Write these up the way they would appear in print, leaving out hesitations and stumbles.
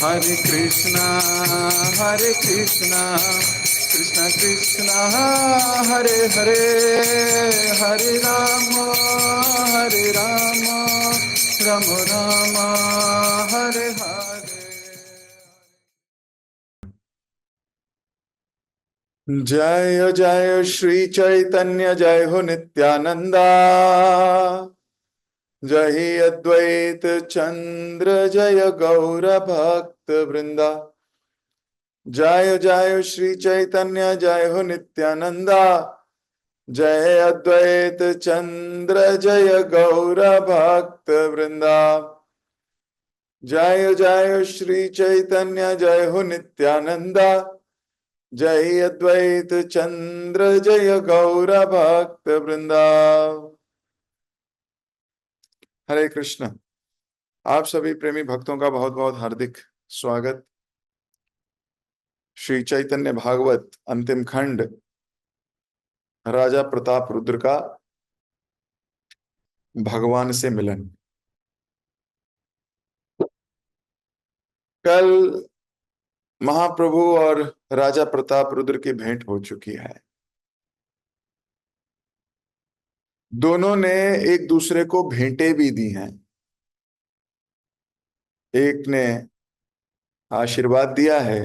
Hare Krishna, Hare Krishna, Krishna Krishna, Hare Hare, Hare Rama, Hare Rama, Rama Rama, Hare Hare. जय जय श्री चैतन्य, जय हो नित्यानंदा, जय अद्वैत चंद्र, जय गौर भक्त वृंदा। जय जय श्री चैतन्य, जय हो नित्यानंदा, जय अद्वैत चंद्र, जय गौर भक्त वृंदा। जय जय श्री चैतन्य, जय हो नित्यानंदा, जय अद्वैत चंद्र, जय गौर भक्त वृंदा। हरे कृष्ण। आप सभी प्रेमी भक्तों का बहुत बहुत हार्दिक स्वागत। श्री चैतन्य भागवत अंतिम खंड, राजा प्रताप रुद्र का भगवान से मिलन। कल महाप्रभु और राजा प्रताप रुद्र की भेंट हो चुकी है। दोनों ने एक दूसरे को भेंटें भी दी हैं। एक ने आशीर्वाद दिया है,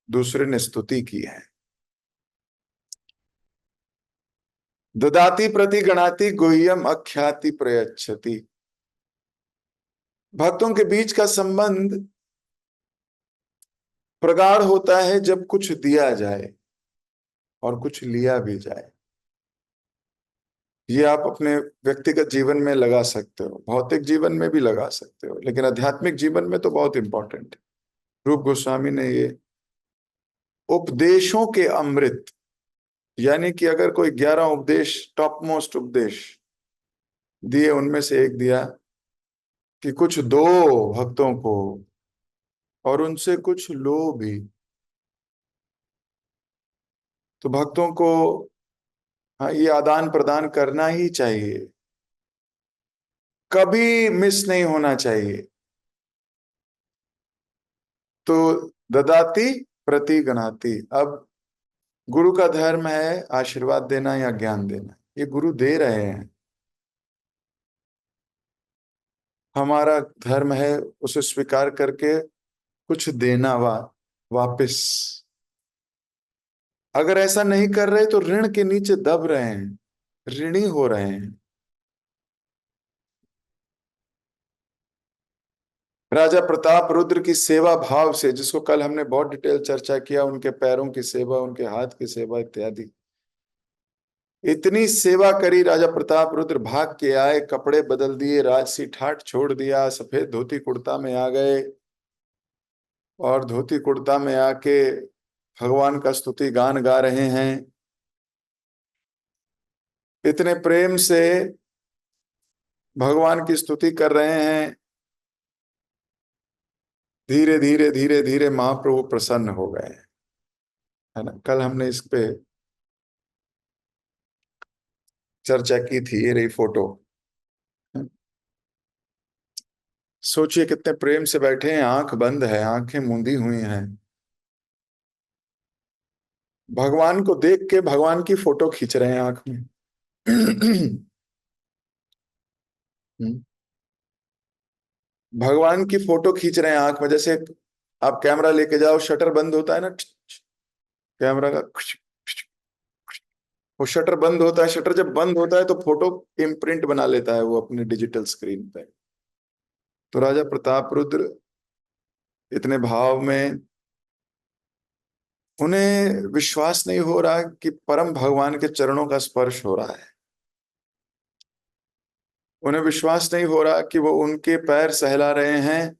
दूसरे ने स्तुति की है। ददाति प्रति गणाति गुह्यम अख्याति प्रयच्छति। भक्तों के बीच का संबंध प्रगाढ़ होता है जब कुछ दिया जाए और कुछ लिया भी जाए। ये आप अपने व्यक्तिगत जीवन में लगा सकते हो, भौतिक जीवन में भी लगा सकते हो, लेकिन आध्यात्मिक जीवन में तो बहुत इंपॉर्टेंट है। रूप गोस्वामी ने ये उपदेशों के अमृत, यानी कि अगर कोई 11 उपदेश, टॉप मोस्ट उपदेश दिए, उनमें से एक दिया कि कुछ दो भक्तों को और उनसे कुछ लो भी। तो भक्तों को हाँ, ये आदान प्रदान करना ही चाहिए, कभी मिस नहीं होना चाहिए। तो ददाति प्रति गणाति। अब गुरु का धर्म है आशीर्वाद देना या ज्ञान देना। ये गुरु दे रहे हैं, हमारा धर्म है उसे स्वीकार करके कुछ देना वापिस। अगर ऐसा नहीं कर रहे तो ऋण के नीचे दब रहे हैं, ऋणी हो रहे हैं। राजा प्रताप रुद्र की सेवा भाव से, जिसको कल हमने बहुत डिटेल चर्चा किया, उनके पैरों की सेवा, उनके हाथ की सेवा इत्यादि, इतनी सेवा करी राजा प्रताप रुद्र। भाग के आए, कपड़े बदल दिए, राजसी ठाठ छोड़ दिया, सफेद धोती कुर्ता में आ गए और धोती कुर्ता में आके भगवान का स्तुति गान गा रहे हैं। इतने प्रेम से भगवान की स्तुति कर रहे हैं। धीरे धीरे धीरे धीरे महाप्रभु प्रसन्न हो गए, है ना। कल हमने इस पे चर्चा की थी। ये रही फोटो। सोचिए कितने प्रेम से बैठे हैं, आंख बंद है, आंखें मूंदी हुई हैं। भगवान को देख के भगवान की फोटो खींच रहे हैं आंख में। भगवान की फोटो खींच रहे हैं आंख में। जैसे आप कैमरा लेके जाओ, शटर बंद होता है ना, कैमरा का वो शटर बंद होता है। शटर जब बंद होता है तो फोटो इम्प्रिंट बना लेता है वो अपने डिजिटल स्क्रीन पे। तो राजा प्रताप रुद्र इतने भाव में, उन्हें विश्वास नहीं हो रहा कि परम भगवान के चरणों का स्पर्श हो रहा है। उन्हें विश्वास नहीं हो रहा कि वो उनके पैर सहला रहे हैं,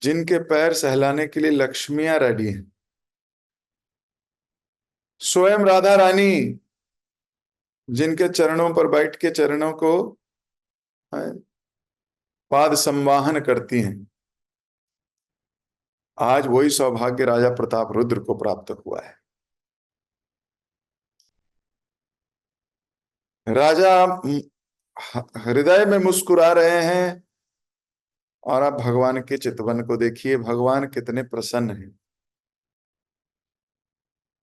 जिनके पैर सहलाने के लिए लक्ष्मियां रेडी हैं। स्वयं राधा रानी जिनके चरणों पर बैठ के चरणों को पाद संवाहन करती हैं। आज वही सौभाग्य राजा प्रताप रुद्र को प्राप्त हुआ है। राजा हृदय में मुस्कुरा रहे हैं और आप भगवान के चितवन को देखिए, भगवान कितने प्रसन्न हैं।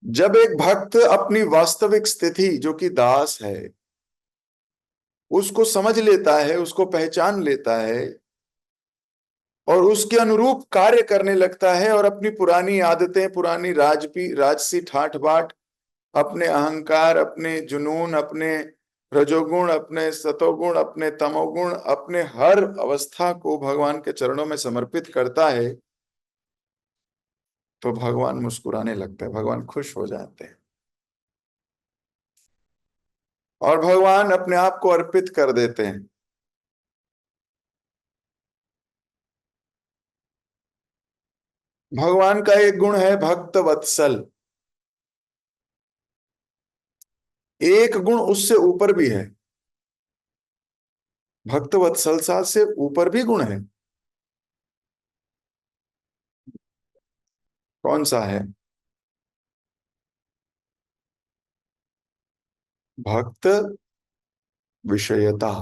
जब एक भक्त अपनी वास्तविक स्थिति जो कि दास है उसको समझ लेता है, उसको पहचान लेता है और उसके अनुरूप कार्य करने लगता है और अपनी पुरानी आदतें, पुरानी राजसी ठाठ बाट, अपने अहंकार, अपने जुनून, अपने रजोगुण, अपने सतोगुण, अपने तमोगुण, अपने हर अवस्था को भगवान के चरणों में समर्पित करता है, तो भगवान मुस्कुराने लगते हैं, भगवान खुश हो जाते हैं और भगवान अपने आप को अर्पित कर देते हैं। भगवान का एक गुण है भक्त वत्सल। एक गुण उससे ऊपर भी है, भक्त वत्सलता से ऊपर भी गुण है। कौन सा है? भक्त विषयता,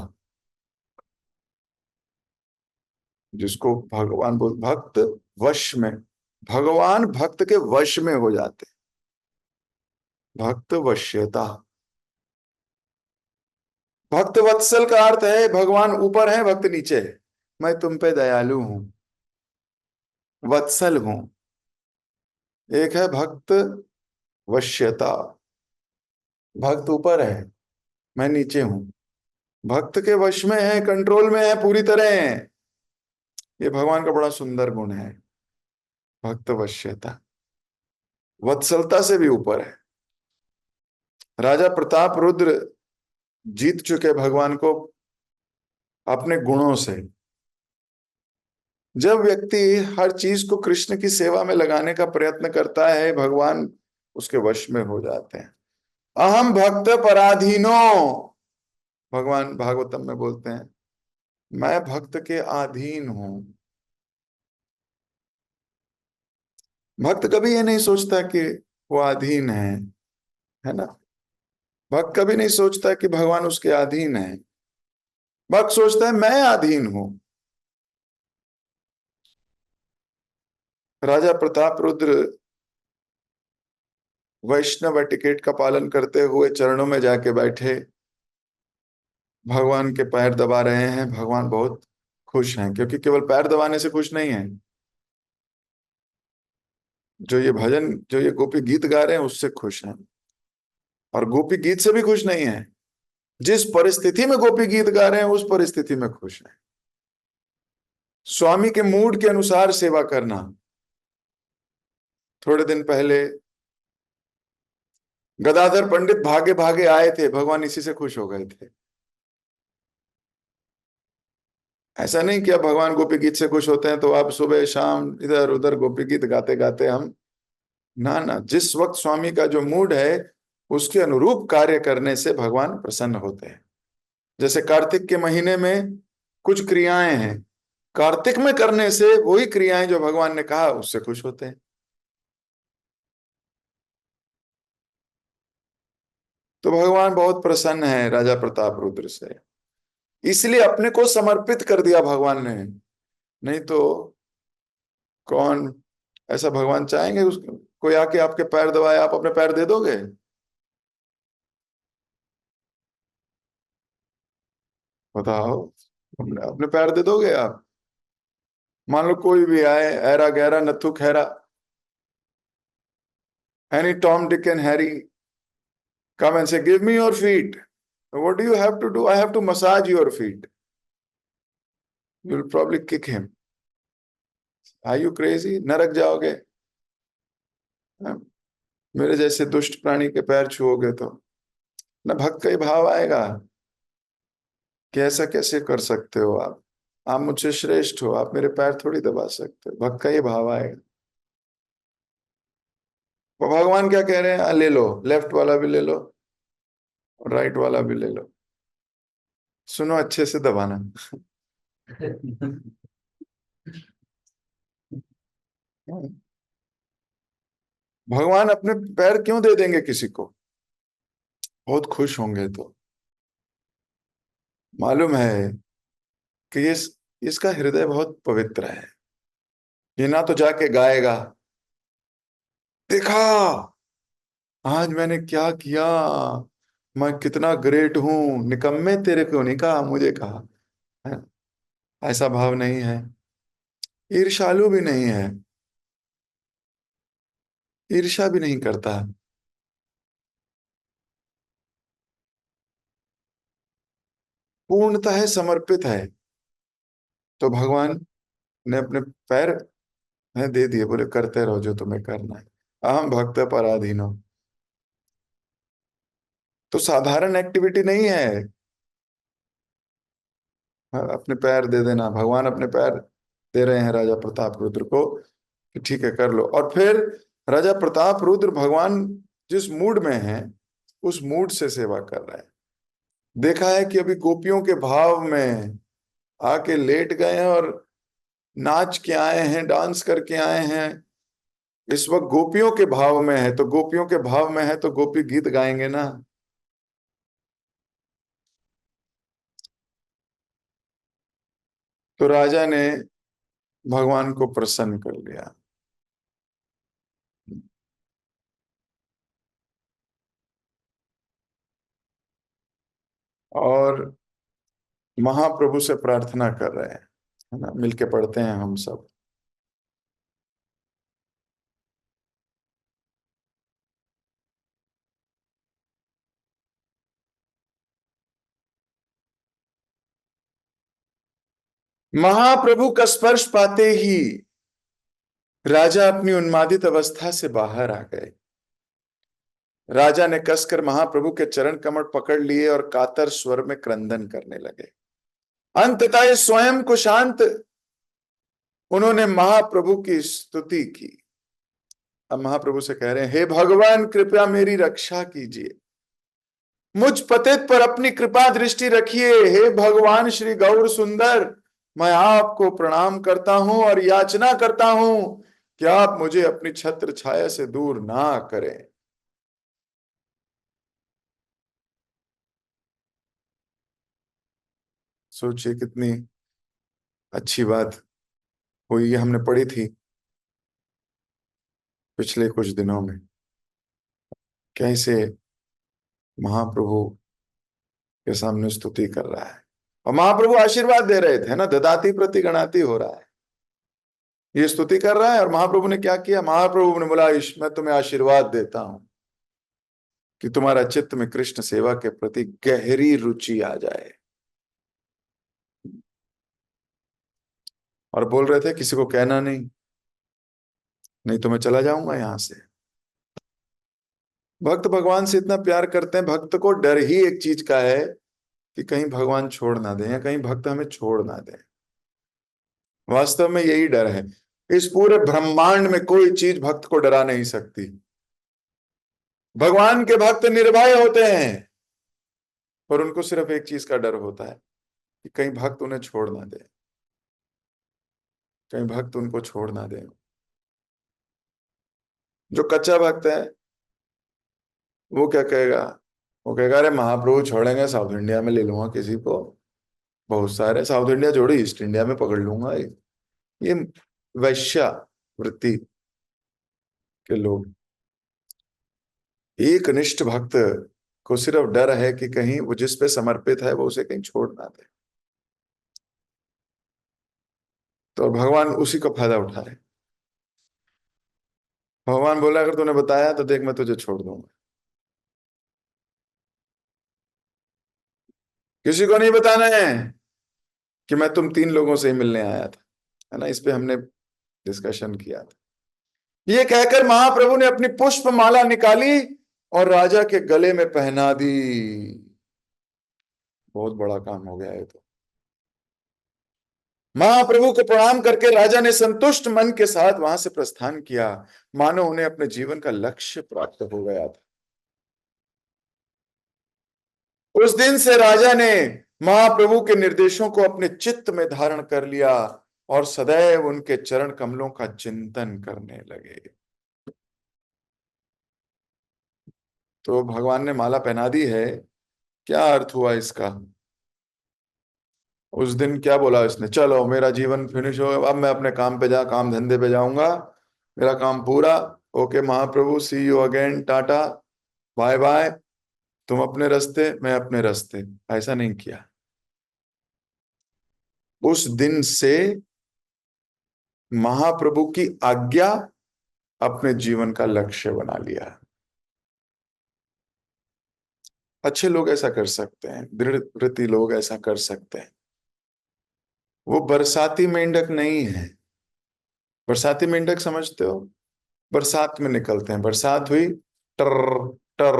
जिसको भगवान बोल, भक्त वश में, भगवान भक्त के वश में हो जाते, भक्त वश्यता। भक्त वत्सल का अर्थ है भगवान ऊपर है, भक्त नीचे है। मैं तुम पे दयालु हूं, वत्सल हूं। एक है भक्त वश्यता, भक्त ऊपर है, मैं नीचे हूं। भक्त के वश में है, कंट्रोल में है, पूरी तरह है। ये भगवान का बड़ा सुंदर गुण है, भक्त वश्यता, वत्सलता से भी ऊपर है। राजा प्रताप रुद्र जीत चुके भगवान को अपने गुणों से। जब व्यक्ति हर चीज को कृष्ण की सेवा में लगाने का प्रयत्न करता है, भगवान उसके वश में हो जाते हैं। अहम भक्त पराधीनो, भगवान भागवतम में बोलते हैं, मैं भक्त के अधीन हूं। भक्त कभी ये नहीं सोचता कि वो अधीन है ना। भक्त कभी नहीं सोचता कि भगवान उसके अधीन है। भक्त सोचता है मैं अधीन हूं। राजा प्रताप रुद्र वैष्णव एटिकेट का पालन करते हुए चरणों में जाके बैठे, भगवान के पैर दबा रहे हैं। भगवान बहुत खुश हैं, क्योंकि केवल पैर दबाने से खुश नहीं है, जो ये भजन, जो ये गोपी गीत गा रहे हैं उससे खुश हैं। और गोपी गीत से भी खुश नहीं है, जिस परिस्थिति में गोपी गीत गा रहे हैं उस परिस्थिति में खुश हैं। स्वामी के मूड के अनुसार सेवा करना। थोड़े दिन पहले गदाधर पंडित भागे भागे आए थे, भगवान इसी से खुश हो गए थे। ऐसा नहीं कि अब भगवान गोपी गीत से खुश होते हैं तो आप सुबह शाम इधर उधर गोपी गीत गाते गाते हम, ना ना, जिस वक्त स्वामी का जो मूड है उसके अनुरूप कार्य करने से भगवान प्रसन्न होते हैं। जैसे कार्तिक के महीने में कुछ क्रियाएं हैं, कार्तिक में करने से वही क्रियाएं जो भगवान ने कहा उससे खुश होते हैं। तो भगवान बहुत प्रसन्न है राजा प्रताप रुद्र से, इसलिए अपने को समर्पित कर दिया भगवान ने। नहीं तो कौन, ऐसा भगवान चाहेंगे उसको कोई आके आपके पैर दबाए, आप अपने पैर दे दोगे? बताओ, अपने पैर दे दोगे आप? मान लो कोई भी आए, ऐरा गहरा नत्थु खैरा, any Tom Dick and Harry, come and say, give me your feet. What do you have to do? I have to massage your feet. You'll probably kick him. Are you crazy? नरक जाओगे। हाँ? मेरे जैसे दुष्ट प्राणी के पैर छुओगे तो न भक्त का ही भाव आएगा कि ऐसा कैसे कर सकते हो आप मुझसे श्रेष्ठ हो, आप मेरे पैर थोड़ी दबा सकते हो। भक्त का ही भाव आएगा। वो भगवान क्या कह रहे हैं, ले लो, लेफ्ट वाला भी ले लो, राइट वाला भी ले लो, सुनो अच्छे से दबाना। भगवान अपने पैर क्यों दे देंगे किसी को? बहुत खुश होंगे तो। मालूम है कि ये इसका हृदय बहुत पवित्र है। ये ना तो जाके गाएगा, देखा आज मैंने क्या किया, मैं कितना ग्रेट हूं, निकम्मे तेरे को नहीं कहा, मुझे कहा। है? ऐसा भाव नहीं है। ईर्ष्यालु भी नहीं है, ईर्ष्या भी नहीं करता। पूर्णतः समर्पित है। तो भगवान ने अपने पैर दे दिए, बोले करते रहो जो तुम्हें करना है, अहम भक्त पराधीनो। तो साधारण एक्टिविटी नहीं है। हाँ, अपने पैर दे देना, भगवान अपने पैर दे रहे हैं राजा प्रताप रुद्र को कि ठीक है कर लो। और फिर राजा प्रताप रुद्र भगवान जिस मूड में है उस मूड से सेवा कर रहे हैं। देखा है कि अभी गोपियों के भाव में आके लेट गए हैं और नाच के आए हैं, डांस करके आए हैं। इस वक्त गोपियों के भाव में है, तो गोपियों के भाव में है तो गोपी गीत गाएंगे ना। तो राजा ने भगवान को प्रसन्न कर लिया। और महाप्रभु से प्रार्थना कर रहे हैं, है ना, मिलके पढ़ते हैं हम सब। महाप्रभु का स्पर्श पाते ही राजा अपनी उन्मादित अवस्था से बाहर आ गए। राजा ने कसकर महाप्रभु के चरण कमर पकड़ लिए और कातर स्वर में क्रंदन करने लगे। अंततः स्वयं को शांत उन्होंने महाप्रभु की स्तुति की। अब महाप्रभु से कह रहे हैं, हे भगवान कृपया मेरी रक्षा कीजिए, मुझ पतित पर अपनी कृपा दृष्टि रखिए। हे भगवान श्री गौर सुंदर, मैं आपको प्रणाम करता हूं और याचना करता हूं कि आप मुझे अपनी छत्र छाया से दूर ना करें। सोचिए कितनी अच्छी बात हुई, ये हमने पढ़ी थी पिछले कुछ दिनों में, कैसे महाप्रभु के सामने स्तुति कर रहा है और महाप्रभु आशीर्वाद दे रहे थे ना, ददाति प्रति गणाति हो रहा है। ये स्तुति कर रहा है और महाप्रभु ने क्या किया, महाप्रभु ने बोला, मैं तुम्हें आशीर्वाद देता हूं कि तुम्हारा चित्त में कृष्ण सेवा के प्रति गहरी रुचि आ जाए। और बोल रहे थे किसी को कहना नहीं, नहीं तो मैं चला जाऊंगा यहां से। भक्त भगवान से इतना प्यार करते हैं, भक्त को डर ही एक चीज का है कि कहीं भगवान छोड़ ना दें या कहीं भक्त हमें छोड़ ना दें। वास्तव में यही डर है। इस पूरे ब्रह्मांड में कोई चीज भक्त को डरा नहीं सकती। भगवान के भक्त निर्भय होते हैं और उनको सिर्फ एक चीज का डर होता है कि कहीं भक्त उन्हें छोड़ ना दे, कहीं भक्त उनको छोड़ ना दे। जो कच्चा भक्त है वो क्या कहेगा, वो कहेगा अरे महाप्रभु छोड़ेंगे, साउथ इंडिया में ले लूंगा किसी को, बहुत सारे साउथ इंडिया छोड़ो ईस्ट इंडिया में पकड़ लूंगा। ये वैश्या वृत्ति के लोग। एक निष्ठ भक्त को सिर्फ डर है कि कहीं वो जिस पे समर्पित है वो उसे कहीं छोड़ ना दे। तो भगवान उसी का फायदा उठा रहे। भगवान बोला अगर तूने बताया तो देख मैं तुझे छोड़ दूंगा। किसी को नहीं बताना है कि मैं तुम तीन लोगों से ही मिलने आया था, है ना, इस पे हमने डिस्कशन किया था। ये कहकर महाप्रभु ने अपनी पुष्प माला निकाली और राजा के गले में पहना दी। बहुत बड़ा काम हो गया है तो। महाप्रभु को प्रणाम करके राजा ने संतुष्ट मन के साथ वहां से प्रस्थान किया, मानो उन्हें अपने जीवन का लक्ष्य प्राप्त हो गया था। उस दिन से राजा ने महाप्रभु के निर्देशों को अपने चित्त में धारण कर लिया और सदैव उनके चरण कमलों का चिंतन करने लगे। तो भगवान ने माला पहना दी है, क्या अर्थ हुआ इसका? उस दिन क्या बोला इसने, चलो मेरा जीवन फिनिश हो गया, अब मैं अपने काम पे काम धंधे पे जाऊंगा, मेरा काम पूरा। ओके महाप्रभु, see you again, tata, bye bye, तुम अपने रास्ते मैं अपने रास्ते। ऐसा नहीं किया। उस दिन से महाप्रभु की आज्ञा अपने जीवन का लक्ष्य बना लिया। अच्छे लोग ऐसा कर सकते हैं, दृढ़ व्रती लोग ऐसा कर सकते हैं। वो बरसाती मेंढक नहीं है। बरसाती मेंढक समझते हो? बरसात में निकलते हैं, बरसात हुई, टर टर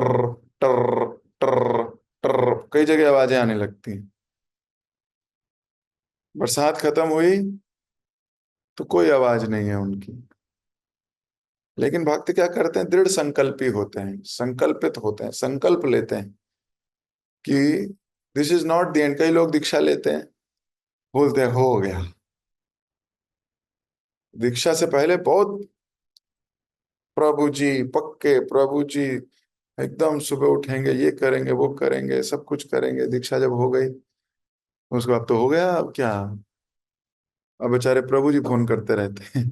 टर टर टर, कई जगह आवाजें आने लगती हैं। बरसात खत्म हुई तो कोई आवाज नहीं है उनकी। लेकिन भक्त क्या करते हैं, दृढ़ संकल्पी होते हैं, संकल्पित होते हैं, संकल्प लेते हैं कि this is not the end. कई लोग दीक्षा लेते हैं, बोलते हैं हो गया। दीक्षा से पहले बहुत, प्रभु जी पक्के, प्रभु जी एकदम सुबह उठेंगे, ये करेंगे वो करेंगे, सब कुछ करेंगे। दीक्षा जब हो गई उसको, अब तो हो गया, अब क्या। अब बेचारे प्रभु जी फोन करते रहते हैं,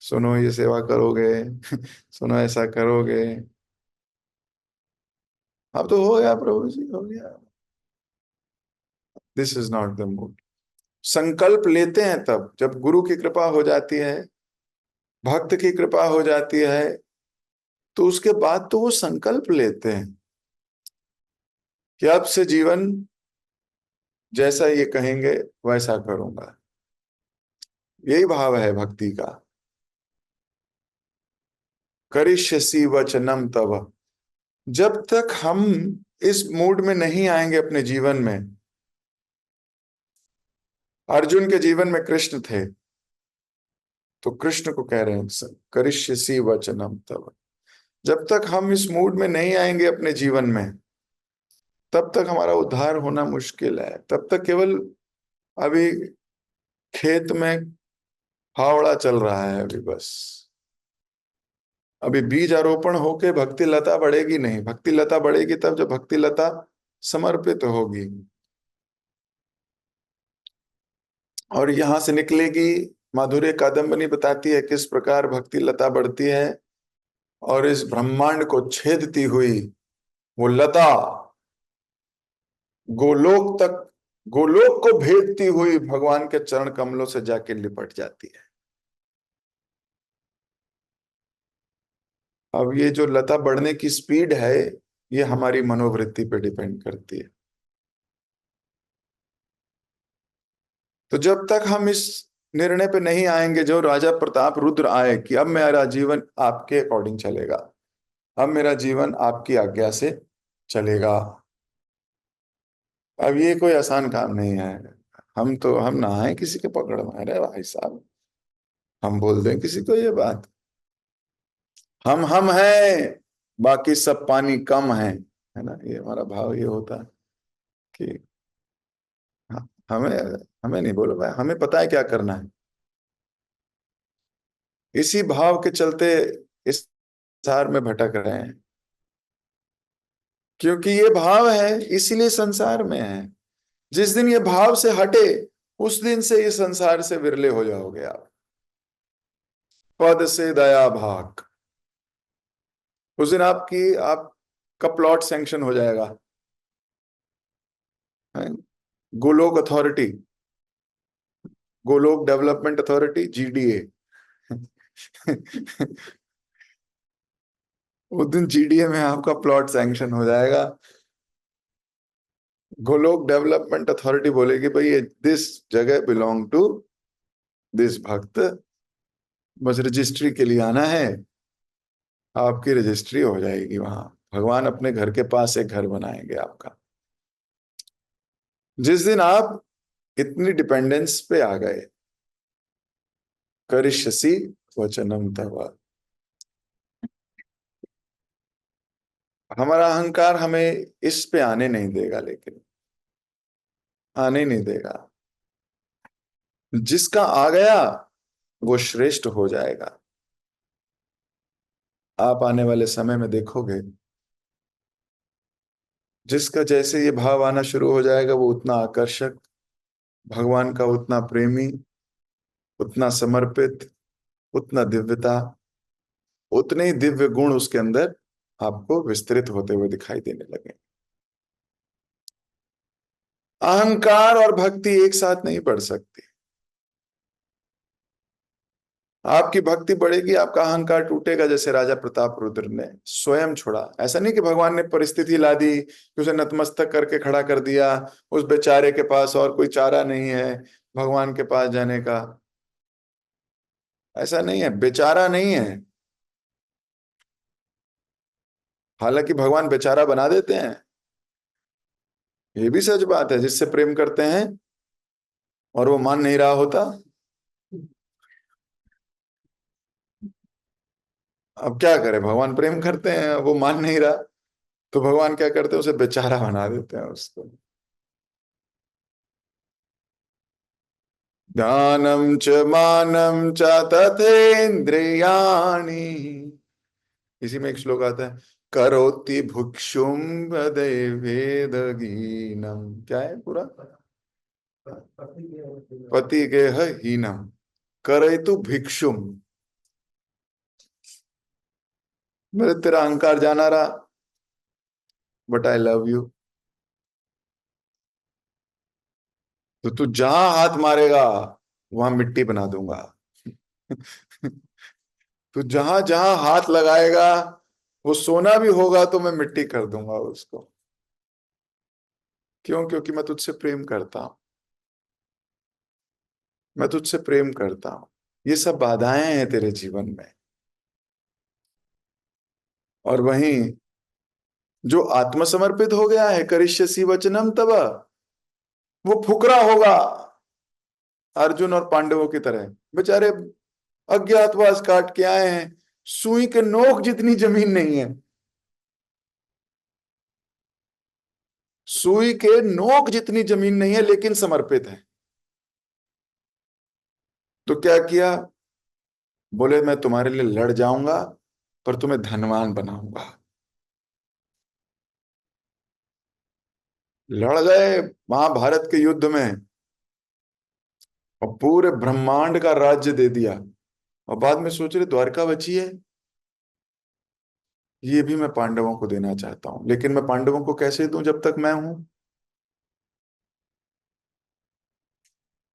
सुनो ये सेवा करोगे, सुनो ऐसा करोगे। अब तो हो गया प्रभु जी, हो गया। This is not the mood. संकल्प लेते हैं तब जब गुरु की कृपा हो जाती है, भक्त की कृपा हो जाती है, तो उसके बाद तो वो संकल्प लेते हैं कि अब से जीवन जैसा ये कहेंगे वैसा करूंगा। यही भाव है भक्ति का। करिष्यसि वचनम तव। जब तक हम इस मूड में नहीं आएंगे अपने जीवन में, अर्जुन के जीवन में कृष्ण थे, तो कृष्ण को कह रहे हैं करिष्यसि वचनम तव। जब तक हम इस मूड में नहीं आएंगे अपने जीवन में, तब तक हमारा उद्धार होना मुश्किल है। तब तक केवल अभी खेत में फावड़ा चल रहा है अभी बस। अभी बीज आरोपण होके भक्ति लता बढ़ेगी नहीं। भक्ति लता बढ़ेगी तब जब भक्ति लता समर्पित होगी और यहां से निकलेगी। माधुर्य कादम्बनी बताती है किस प्रकार भक्ति लता बढ़ती है और इस ब्रह्मांड को छेदती हुई वो लता गोलोक तक, गोलोक को भेदती हुई भगवान के चरण कमलों से जाके लिपट जाती है। अब ये जो लता बढ़ने की स्पीड है, ये हमारी मनोवृत्ति पे डिपेंड करती है। तो जब तक हम इस निर्णय पे नहीं आएंगे जो राजा प्रताप रुद्र आए कि अब मेरा जीवन आपके अकॉर्डिंग चलेगा, अब मेरा जीवन आपकी आज्ञा से चलेगा। अब ये कोई आसान काम नहीं है। हम ना आए किसी के पकड़ में, अरे भाई साहब, हम बोल दें किसी को ये बात, हम हैं, बाकी सब पानी कम है ना। ये हमारा भाव ये होता है कि हमें हमें नहीं बोलो भाई, हमें पता है क्या करना है। इसी भाव के चलते इस संसार में भटक रहे हैं, क्योंकि ये भाव है इसीलिए संसार में है। जिस दिन ये भाव से हटे, उस दिन से ये संसार से विरले हो जाओगे आप। पद से दया भाग, उस दिन आपका प्लॉट सैंक्शन हो जाएगा। हैं? Golok authority, Golok development authority, GDA. उस दिन जीडीए में आपका प्लॉट सैंक्शन हो जाएगा। गोलोक डेवलपमेंट अथॉरिटी बोलेगी भाई ये दिस जगह बिलोंग टू दिस भक्त, बस रजिस्ट्री के लिए आना है। आपकी रजिस्ट्री हो जाएगी वहां। भगवान अपने घर के पास एक घर बनाएंगे आपका। जिस दिन आप इतनी डिपेंडेंस पे आ गए, करिष्यसि वचनम तव। हमारा अहंकार हमें इस पे आने नहीं देगा, लेकिन आने नहीं देगा। जिसका आ गया वो श्रेष्ठ हो जाएगा। आप आने वाले समय में देखोगे, जिसका जैसे ये भाव आना शुरू हो जाएगा वो उतना आकर्षक, भगवान का उतना प्रेमी, उतना समर्पित, उतना दिव्यता, उतने ही दिव्य गुण उसके अंदर आपको विस्तृत होते हुए दिखाई देने लगे। अहंकार और भक्ति एक साथ नहीं बढ़ सकती। आपकी भक्ति बढ़ेगी, आपका अहंकार टूटेगा। जैसे राजा प्रताप रुद्र ने स्वयं छोड़ा, ऐसा नहीं कि भगवान ने परिस्थिति ला दी कि उसे नतमस्तक करके खड़ा कर दिया, उस बेचारे के पास और कोई चारा नहीं है भगवान के पास जाने का। ऐसा नहीं है, बेचारा नहीं है। हालांकि भगवान बेचारा बना देते हैं, ये भी सच बात है। जिससे प्रेम करते हैं और वो मान नहीं रहा होता, अब क्या करे, भगवान प्रेम करते हैं, वो मान नहीं रहा, तो भगवान क्या करते हैं, उसे बेचारा बना देते हैं उसको। ध्यानम च मानम च तथेन्द्रियाणि, इसी में एक श्लोक आता है, करोति भुक्षुम वेदगीनम, क्या है पूरा, पति गेह हीनम करेतु भिक्षुम। मेरे तेरा अहंकार जाना रहा, बट आई लव यू। तो तू जहां हाथ मारेगा वहां मिट्टी बना दूंगा। तू जहां जहां हाथ लगाएगा, वो सोना भी होगा तो मैं मिट्टी कर दूंगा उसको। क्यों? क्योंकि मैं तुझसे प्रेम करता हूं, मैं तुझसे प्रेम करता हूं। ये सब बाधाएं हैं तेरे जीवन में। और वहीं जो आत्मसमर्पित हो गया है, करिष्यसि वचनम तव, वो फुकरा होगा अर्जुन और पांडवों की तरह। बेचारे अज्ञातवास काट के आए हैं, सुई के नोक जितनी जमीन नहीं है, सुई के नोक जितनी जमीन नहीं है, लेकिन समर्पित है। तो क्या किया? बोले मैं तुम्हारे लिए लड़ जाऊंगा, पर तुम्हें धनवान बनाऊंगा। लड़ गए महाभारत के युद्ध में और पूरे ब्रह्मांड का राज्य दे दिया। और बाद में सोच रहे द्वारका बची है, ये भी मैं पांडवों को देना चाहता हूं, लेकिन मैं पांडवों को कैसे दूं जब तक मैं हूं?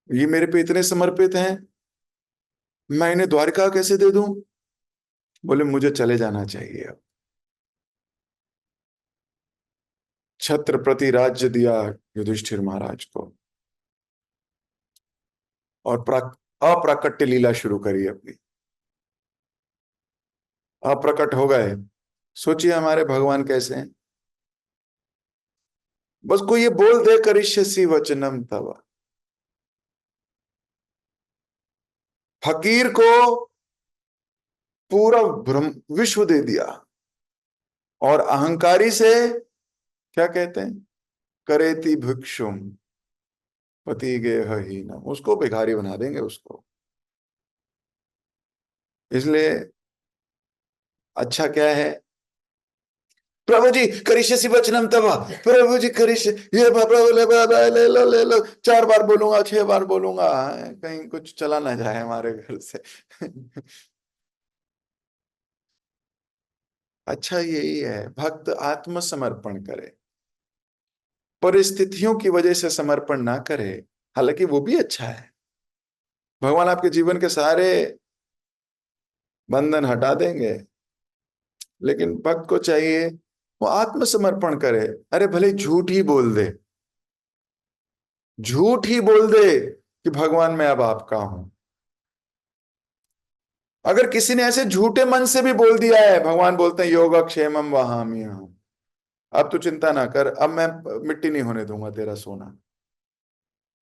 ये मेरे पे इतने समर्पित हैं, मैं इन्हें द्वारका कैसे दे दूं? बोले मुझे चले जाना चाहिए अब। छत्रपति राज्य दिया युधिष्ठिर महाराज को, और अप्राकट्य लीला शुरू करी अपनी। अप्रकट हो गए। सोचिए हमारे भगवान कैसे हैं। बस कोई ये बोल दे करिष्यसि वचनम तव, फकीर को पूरा ब्रह्म विश्व दे दिया। और अहंकारी से क्या कहते हैं? करेति भिक्षुम पति गेह हीनम, उसको भिखारी बना देंगे उसको। इसलिए अच्छा क्या है, प्रभु जी करिष्यसि वचनम तव, प्रभु जी करिष्य, ये प्रभु ले लो ले लो, 4 बार बोलूंगा, 6 बार बोलूंगा, कहीं कुछ चला ना जाए हमारे घर से। अच्छा यही है, भक्त आत्मसमर्पण करे, परिस्थितियों की वजह से समर्पण ना करे। हालांकि वो भी अच्छा है, भगवान आपके जीवन के सारे बंधन हटा देंगे, लेकिन भक्त को चाहिए वो आत्मसमर्पण करे। अरे भले झूठ ही बोल दे, झूठ ही बोल दे कि भगवान मैं अब आपका हूं। अगर किसी ने ऐसे झूठे मन से भी बोल दिया है, भगवान बोलते हैं योगक्षेमम वहामि हम, अब तू चिंता ना कर, अब मैं मिट्टी नहीं होने दूंगा तेरा सोना।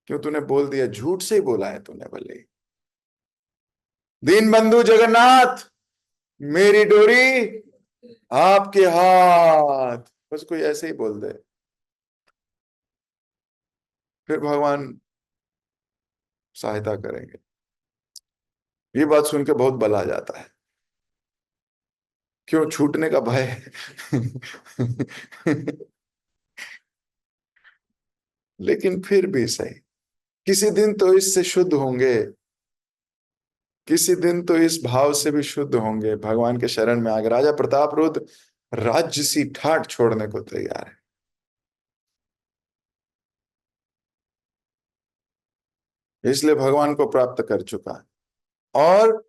क्यों? तूने बोल दिया, झूठ से ही बोला है तूने भले ही। दीन बंधु जगन्नाथ, मेरी डोरी आपके हाथ, बस कोई ऐसे ही बोल दे, फिर भगवान सहायता करेंगे। ये बात सुन के बहुत बल आ जाता है। क्यों? छूटने का भय। लेकिन फिर भी सही, किसी दिन तो इससे शुद्ध होंगे, किसी दिन तो इस भाव से भी शुद्ध होंगे, भगवान के शरण में आगे। राजा प्रताप रुद्र राज्य सी ठाट छोड़ने को तैयार है। इसलिए भगवान को प्राप्त कर चुका है, और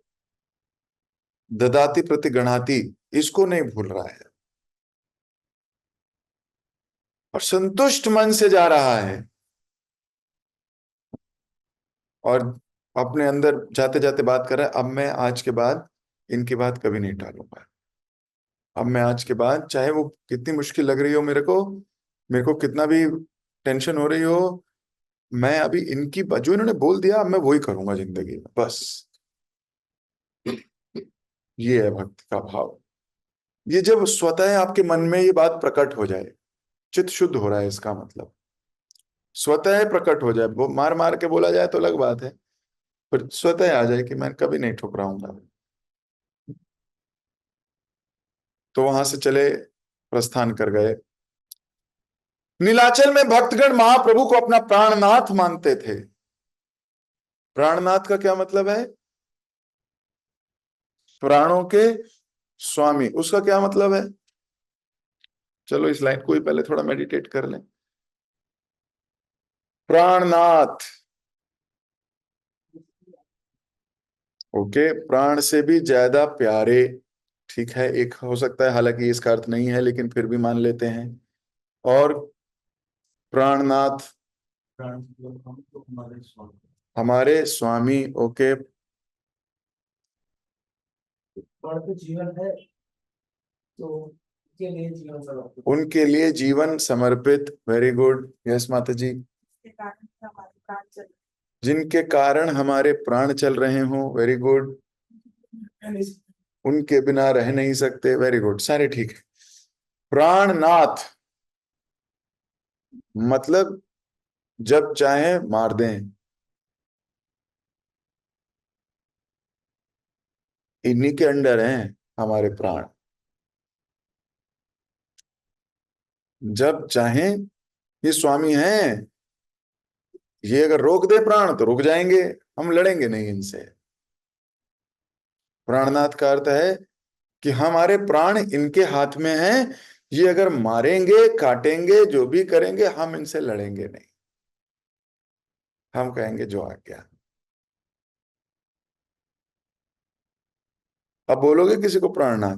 ददाति प्रति गणाति इसको नहीं भूल रहा है, और संतुष्ट मन से जा रहा है, और अपने अंदर जाते जाते बात कर रहा है, अब मैं आज के बाद इनकी बात कभी नहीं टालूंगा। अब मैं आज के बाद, चाहे वो कितनी मुश्किल लग रही हो मेरे को कितना भी टेंशन हो रही हो, मैं अभी इनकी जो इन्होंने बोल दिया, अब मैं वही करूंगा जिंदगी में, बस। ये है भक्ति का भाव। ये जब स्वतः आपके मन में ये बात प्रकट हो जाए, चित्त शुद्ध हो रहा है इसका मतलब, स्वतः प्रकट हो जाए, वो मार मार के बोला जाए तो अलग बात है, पर स्वतः आ जाए कि मैं कभी नहीं ठुकराऊंगा, तो वहां से चले, प्रस्थान कर गए। नीलाचल में भक्तगण महाप्रभु को अपना प्राणनाथ मानते थे। प्राणनाथ का क्या मतलब है? प्राणों के स्वामी, उसका क्या मतलब है? चलो इस लाइन को ही पहले थोड़ा मेडिटेट कर लें। प्राणनाथ, ओके, प्राण से भी ज्यादा प्यारे, ठीक है, एक हो सकता है, हालांकि इसका अर्थ नहीं है लेकिन फिर भी मान लेते हैं। और प्राणनाथ हमारे स्वामी, ओके। प्राण तो जीवन है, तो उनके लिए जीवन समर्पित, उनके लिए जीवन समर्पित, वेरी गुड, यस माता जी। जिनके कारण हमारे प्राण चल रहे हों, वेरी गुड। उनके बिना रह नहीं सकते, वेरी गुड, सारे ठीक है। प्राणनाथ मतलब जब चाहे मार दें, इन्हीं के अंडर हैं हमारे प्राण, जब चाहे ये स्वामी हैं। ये अगर रोक दे प्राण तो रुक जाएंगे, हम लड़ेंगे नहीं इनसे। प्राणनाथ का अर्थ है कि हमारे प्राण इनके हाथ में हैं, ये अगर मारेंगे काटेंगे जो भी करेंगे, हम इनसे लड़ेंगे नहीं, हम कहेंगे जो आज्ञा। अब बोलोगे किसी को प्राणनाथ,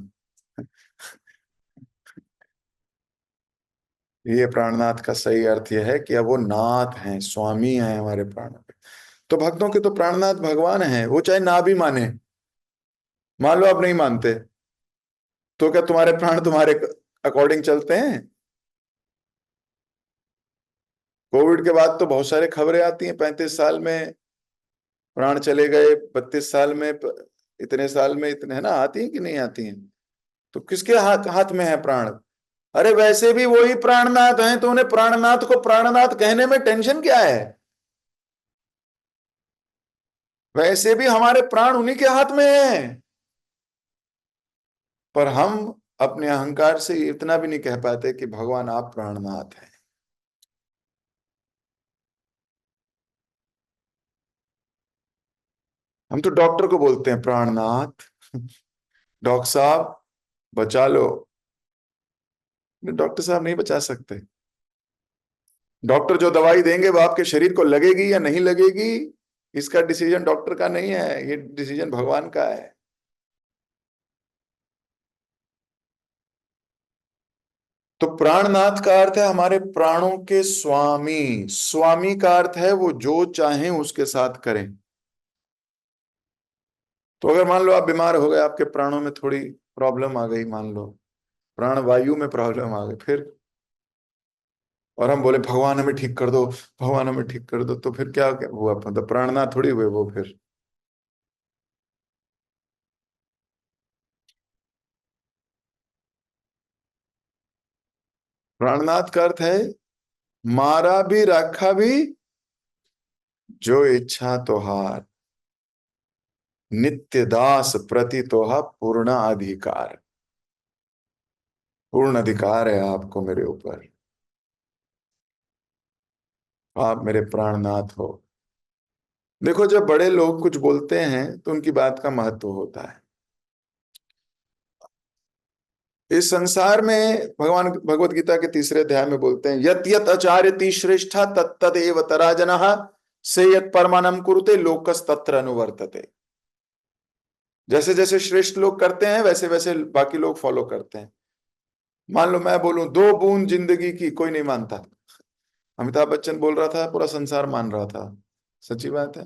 ये प्राणनाथ का सही अर्थ यह है कि अब वो नाथ हैं, स्वामी हैं हमारे प्राणों के। तो भक्तों के तो प्राणनाथ भगवान हैं, वो चाहे ना भी माने। मान लो आप नहीं मानते, तो क्या तुम्हारे प्राण तुम्हारे अकॉर्डिंग चलते हैं? कोविड के बाद तो बहुत सारे खबरें आती हैं, 35 साल में प्राण चले गए, 32 साल में, इतने साल में इतने, है ना, आती हैं कि नहीं आती हैं? तो किसके हाथ हाथ में है प्राण? अरे वैसे भी वही प्राणनाथ हैं, तो उन्हें प्राणनाथ को प्राणनाथ कहने में टेंशन क्या है? वैसे भी हमारे प्राण उन्हीं के हाथ में हैं, पर हम अपने अहंकार से इतना भी नहीं कह पाते कि भगवान आप प्राणनाथ हैं। हम तो डॉक्टर को बोलते हैं प्राणनाथ, डॉक्टर साहब बचा लो। डॉक्टर साहब नहीं बचा सकते। डॉक्टर जो दवाई देंगे वो आपके शरीर को लगेगी या नहीं लगेगी, इसका डिसीजन डॉक्टर का नहीं है, ये डिसीजन भगवान का है। तो प्राणनाथ का अर्थ है हमारे प्राणों के स्वामी। स्वामी का अर्थ है वो जो चाहे उसके साथ करें। तो अगर मान लो आप बीमार हो गए, आपके प्राणों में थोड़ी प्रॉब्लम आ गई, मान लो प्राण वायु में प्रॉब्लम आ गई, फिर, और हम बोले भगवान हमें ठीक कर दो, भगवान हमें ठीक कर दो, तो फिर क्या हुआ? मतलब प्राणनाथ थोड़ी हुए वो फिर। प्राणनाथ का अर्थ है मारा भी रखा भी, जो इच्छा तोहार, नित्य दास प्रति तोहा पूर्ण अधिकार। पूर्ण अधिकार है आपको मेरे ऊपर, आप मेरे प्राणनाथ हो। देखो, जब बड़े लोग कुछ बोलते हैं तो उनकी बात का महत्व होता है। इस संसार में भगवान भगवत गीता के तीसरे अध्याय में बोलते हैं, यत यत आचार्यति श्रेष्ठा तत्तदेव तरा जनः से यत परमानम कुरुते लोकस तत्र अनुवर्तते। जैसे जैसे श्रेष्ठ लोग करते हैं वैसे वैसे बाकी लोग फॉलो करते हैं। मान लो मैं बोलूं 2 बूंद जिंदगी की, कोई नहीं मानता। अमिताभ बच्चन बोल रहा था, पूरा संसार मान रहा था। सच्ची बात है।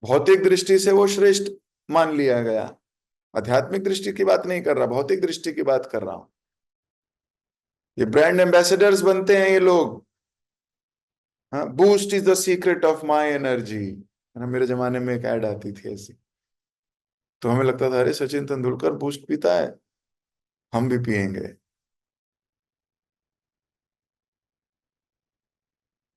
भौतिक दृष्टि से वो श्रेष्ठ मान लिया गया। आध्यात्मिक दृष्टि की बात नहीं कर रहा, भौतिक दृष्टि की बात कर रहा हूं। ये ब्रांड एम्बेसडर्स बनते हैं ये लोग। हाँ, boost is the secret of my energy, है ना। मेरे जमाने में एक ऐड आती थी ऐसी। तो हमें लगता था अरे सचिन तेंदुलकर बूस्ट पीता है, हम भी पियेंगे।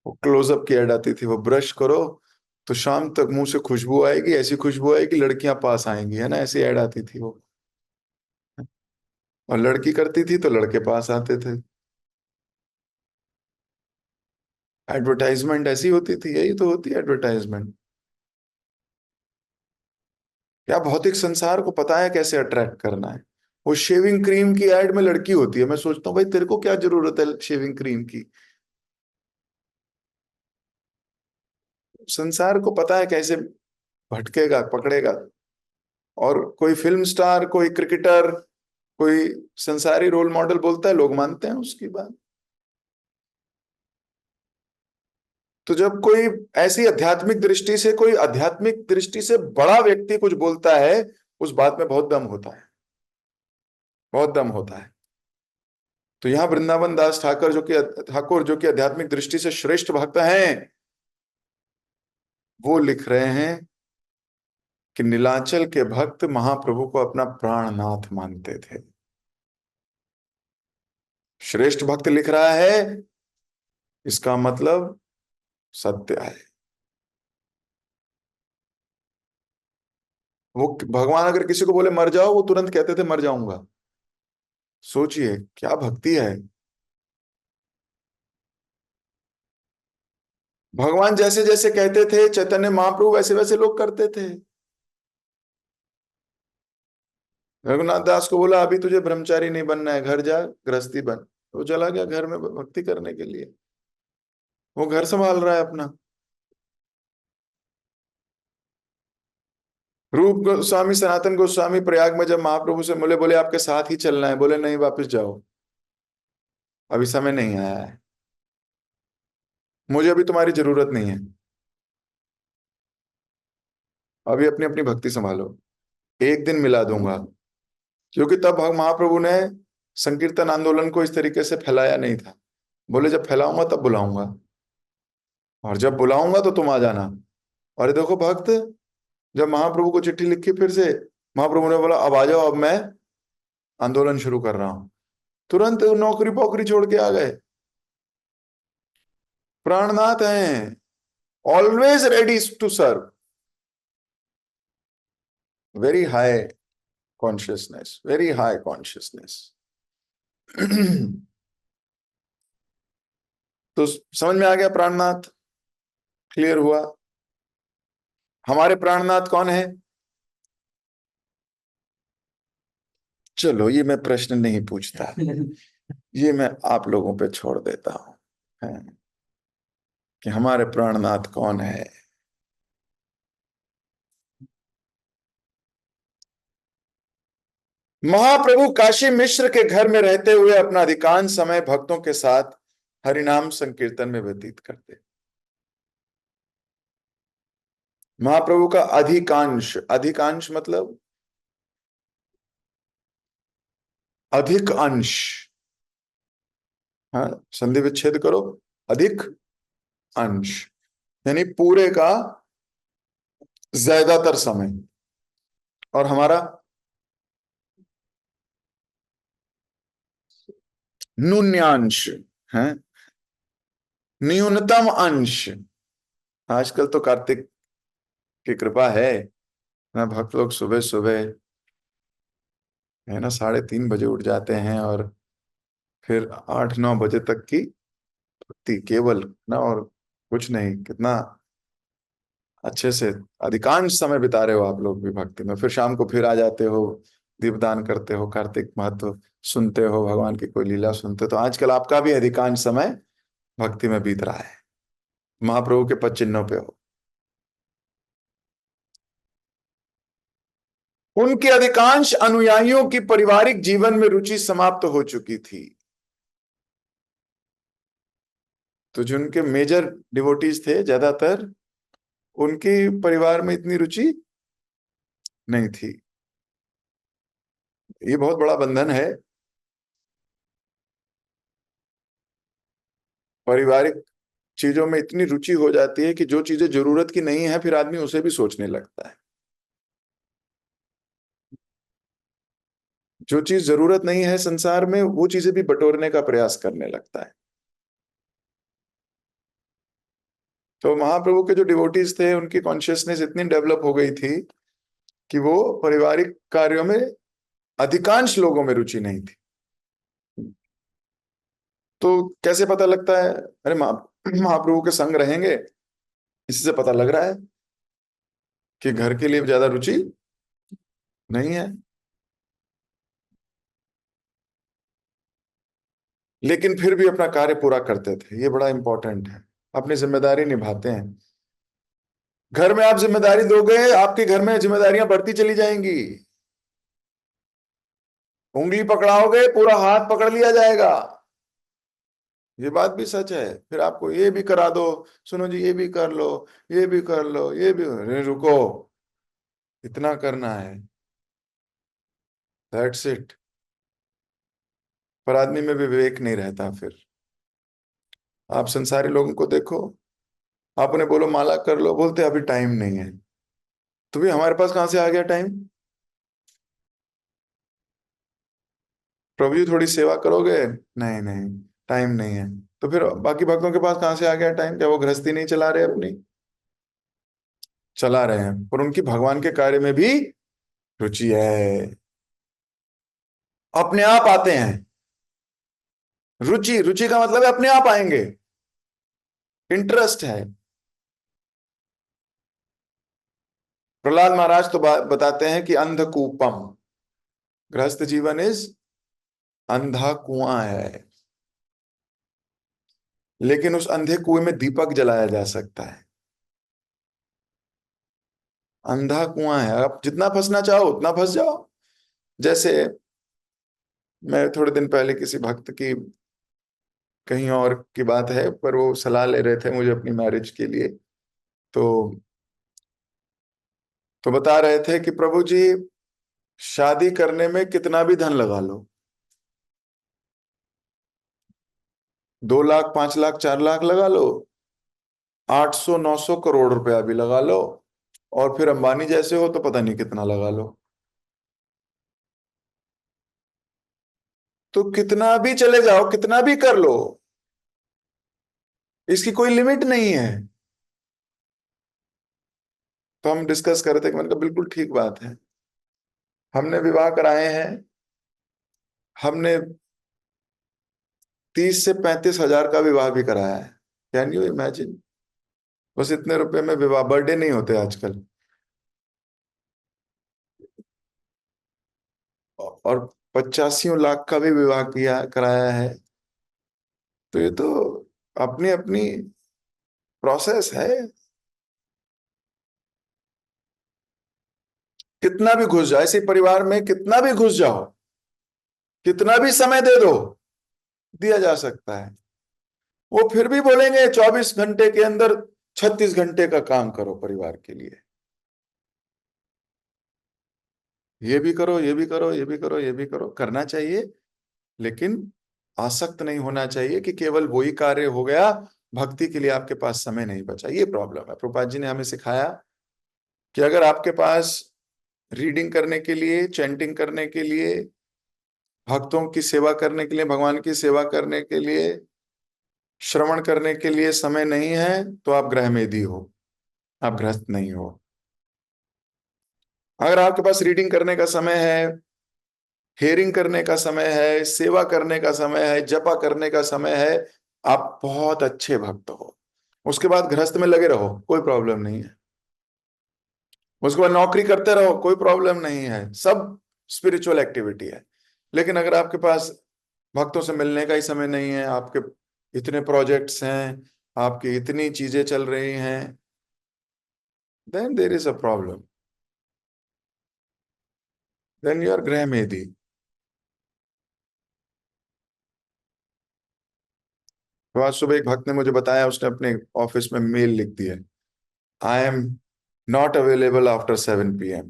वो क्लोजअप की ऐड आती थी, वो ब्रश करो तो शाम तक मुंह से खुशबू आएगी, ऐसी खुशबू आएगी लड़कियां पास आएंगी, है ना। ऐसी ऐड आती थी वो। और लड़की करती थी तो लड़के पास आते थे। एडवर्टाइजमेंट ऐसी होती थी, यही तो होती है एडवर्टाइजमेंट। क्या भौतिक संसार को पता है कैसे अट्रैक्ट करना है। वो शेविंग क्रीम की ऐड में लड़की होती है, मैं सोचता हूँ भाई तेरे को क्या जरूरत है शेविंग क्रीम की। संसार को पता है कैसे भटकेगा, पकड़ेगा। और कोई फिल्म स्टार, कोई क्रिकेटर, कोई संसारी रोल मॉडल बोलता है, लोग मानते हैं उसकी बात। तो जब कोई ऐसी आध्यात्मिक दृष्टि से, कोई आध्यात्मिक दृष्टि से बड़ा व्यक्ति कुछ बोलता है, उस बात में बहुत दम होता है, बहुत दम होता है। तो यहाँ वृंदावन दास ठाकुर जो कि आध्यात्मिक दृष्टि से श्रेष्ठ भक्त हैं, वो लिख रहे हैं कि नीलांचल के भक्त महाप्रभु को अपना प्राणनाथ मानते थे। श्रेष्ठ भक्त लिख रहा है, इसका मतलब सत्य है। वो भगवान अगर किसी को बोले मर जाओ, वो तुरंत कहते थे मर जाऊंगा। सोचिए क्या भक्ति है। भगवान जैसे जैसे कहते थे, चैतन्य महाप्रभु वैसे वैसे लोग करते थे। रघुनाथ दास को बोला अभी तुझे ब्रह्मचारी नहीं बनना है, घर जा गृहस्थी बन। वो चला गया घर में भक्ति करने के लिए। वो घर संभाल रहा है अपना। रूप गोस्वामी सनातन गोस्वामी प्रयाग में जब महाप्रभु से मिले, बोले आपके साथ ही चलना है, बोले नहीं वापस जाओ, अभी समय नहीं आया है, मुझे अभी तुम्हारी जरूरत नहीं है, अभी अपनी अपनी भक्ति संभालो, एक दिन मिला दूंगा। क्योंकि तब महाप्रभु ने संकीर्तन आंदोलन को इस तरीके से फैलाया नहीं था। बोले जब फैलाऊंगा तब बुलाऊंगा, और जब बुलाऊंगा तो तुम आ जाना। और ये देखो भक्त, जब महाप्रभु को चिट्ठी लिखी फिर से, महाप्रभु ने बोला अब आ जाओ, अब मैं आंदोलन शुरू कर रहा हूं। तुरंत नौकरी पोकरी छोड़ के आ गए। प्राणनाथ हैं, always ready to serve, very high consciousness, very high consciousness. तो समझ में आ गया प्राणनाथ, क्लियर हुआ। हमारे प्राणनाथ कौन है? चलो ये मैं प्रश्न नहीं पूछता, ये मैं आप लोगों पे छोड़ देता हूं, है, कि हमारे प्राणनाथ कौन है। महाप्रभु काशी मिश्र के घर में रहते हुए अपना अधिकांश समय भक्तों के साथ हरिनाम संकीर्तन में व्यतीत करते। महाप्रभु का अधिकांश, अधिकांश मतलब अधिक अंश। हाँ, संधि विच्छेद करो, अधिक अंश यानी पूरे का ज्यादातर समय। और हमारा न्यून्यांश है, न्यूनतम अंश। आजकल तो कार्तिक की कृपा है ना, भक्त लोग सुबह सुबह, है ना, 3:30 बजे उठ जाते हैं और फिर 8-9 बजे तक की भक्ति केवल ना, और कुछ नहीं। कितना अच्छे से अधिकांश समय बिता रहे हो आप लोग भी भक्ति में, फिर शाम को फिर आ जाते हो, दीपदान करते हो, कार्तिक महत्व सुनते हो, भगवान की कोई लीला सुनते हो। तो आजकल आपका भी अधिकांश समय भक्ति में बीत रहा है, महाप्रभु के पद चिन्हों पे हो। उनके अधिकांश अनुयायियों की पारिवारिक जीवन में रुचि समाप्त हो चुकी थी। तो जो उनके मेजर डिवोटीज थे ज्यादातर, उनके परिवार में इतनी रुचि नहीं थी। ये बहुत बड़ा बंधन है। पारिवारिक चीजों में इतनी रुचि हो जाती है कि जो चीजें जरूरत की नहीं है फिर आदमी उसे भी सोचने लगता है। जो चीज जरूरत नहीं है संसार में वो चीजें भी बटोरने का प्रयास करने लगता है। तो महाप्रभु के जो डिवोटीज थे उनकी कॉन्शियसनेस इतनी डेवलप हो गई थी कि वो पारिवारिक कार्यों में अधिकांश लोगों में रुचि नहीं थी। तो कैसे पता लगता है? अरे महाप्रभु के संग रहेंगे, इसी से पता लग रहा है कि घर के लिए ज्यादा रुचि नहीं है। लेकिन फिर भी अपना कार्य पूरा करते थे, ये बड़ा इंपॉर्टेंट है। अपनी जिम्मेदारी निभाते हैं। घर में आप जिम्मेदारी दोगे, आपके घर में जिम्मेदारियां बढ़ती चली जाएंगी। उंगली पकड़ाओगे पूरा हाथ पकड़ लिया जाएगा। ये बात भी सच है। फिर आपको ये भी करा दो, सुनो जी ये भी कर लो, ये भी कर लो, ये भी, अरे रुको, इतना करना है, दैट्स इट। पर आदमी में भी विवेक नहीं रहता फिर। आप संसारी लोगों को देखो, आप उन्हें बोलो माला कर लो, बोलते अभी टाइम नहीं है। तो भी हमारे पास कहां से आ गया टाइम? प्रभु जी थोड़ी सेवा करोगे? नहीं नहीं, टाइम नहीं है। तो फिर बाकी भक्तों के पास कहां से आ गया टाइम? क्या वो गृहस्थी नहीं चला रहे अपनी? चला रहे हैं, पर उनकी भगवान के कार्य में भी रुचि है। अपने आप आते हैं। रुचि, रुचि का मतलब है अपने आप आएंगे। इंटरेस्ट है। प्रहलाद महाराज तो बताते हैं कि अंधकूपम, गृहस्थ जीवन इज अंधा कुआं है। लेकिन उस अंधे कुएं में दीपक जलाया जा सकता है। अंधा कुआं है, आप जितना फंसना चाहो उतना फंस जाओ। जैसे मैं थोड़े दिन पहले किसी भक्त की, कहीं और की बात है, पर वो सलाह ले रहे थे मुझे अपनी मैरिज के लिए। तो बता रहे थे कि प्रभु जी शादी करने में कितना भी धन लगा लो, 2 लाख 5 लाख 4 लाख लगा लो, 800 900 करोड़ रुपया भी लगा लो, और फिर अंबानी जैसे हो तो पता नहीं कितना लगा लो। तो कितना भी चले जाओ, कितना भी कर लो, इसकी कोई लिमिट नहीं है। तो हम डिस्कस कर रहे थे कि मैंने कहा बिल्कुल ठीक बात है। हमने विवाह कराए हैं, हमने 30 से 35 हजार का विवाह भी कराया है। Can you imagine? बस इतने रुपए में विवाह, बर्थडे नहीं होते आजकल। और 85 लाख का भी विवाह किया कराया है। तो ये तो अपनी अपनी प्रोसेस है। कितना भी घुस जाओ ऐसे परिवार में, कितना भी घुस जाओ, कितना भी समय दे दो, दिया जा सकता है। वो फिर भी बोलेंगे 24 घंटे के अंदर 36 घंटे का काम करो परिवार के लिए। ये भी करो, ये भी करो, ये भी करो, ये भी करो, करना चाहिए। लेकिन आसक्त नहीं होना चाहिए कि केवल वही कार्य हो गया, भक्ति के लिए आपके पास समय नहीं बचा। ये प्रॉब्लम है। प्रभुपाद जी ने हमें सिखाया कि अगर आपके पास रीडिंग करने के लिए, चैंटिंग करने के लिए, भक्तों की सेवा करने के लिए, भगवान की सेवा करने के लिए, श्रवण करने के लिए समय नहीं है, तो आप गृहमेधी हो, आप गृहस्थ नहीं हो। अगर आपके पास रीडिंग करने का समय है, हेयरिंग करने का समय है, सेवा करने का समय है, जपा करने का समय है, आप बहुत अच्छे भक्त हो। उसके बाद गृहस्थ में लगे रहो, कोई प्रॉब्लम नहीं है। उसके बाद नौकरी करते रहो, कोई प्रॉब्लम नहीं है, सब स्पिरिचुअल एक्टिविटी है। लेकिन अगर आपके पास भक्तों से मिलने का ही समय नहीं है, आपके इतने प्रोजेक्ट्स हैं, आपकी इतनी चीजें चल रही हैं, then there is a problem, then you are गृह मेधी। तो आज सुबह एक भक्त ने मुझे बताया, उसने अपने ऑफिस में मेल लिख दिया, I am not available after 7 PM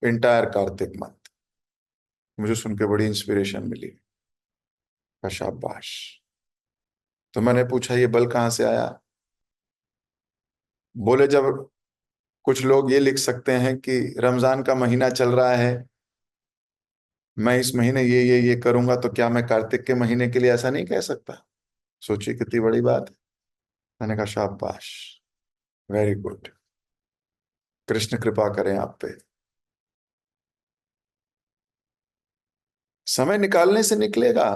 entire Kartik month. मुझे सुन के बड़ी इंस्पिरेशन मिली। शाबाश। तो मैंने पूछा ये बल कहाँ से आया? बोले जब कुछ लोग ये लिख सकते हैं कि रमजान का महीना चल रहा है, मैं इस महीने ये करूंगा, तो क्या मैं कार्तिक के महीने के लिए ऐसा नहीं कह सकता? सोचिए कितनी बड़ी बात है। मैंने कहा शाबाश, वेरी गुड, कृष्ण कृपा करें आप पे। समय निकालने से निकलेगा।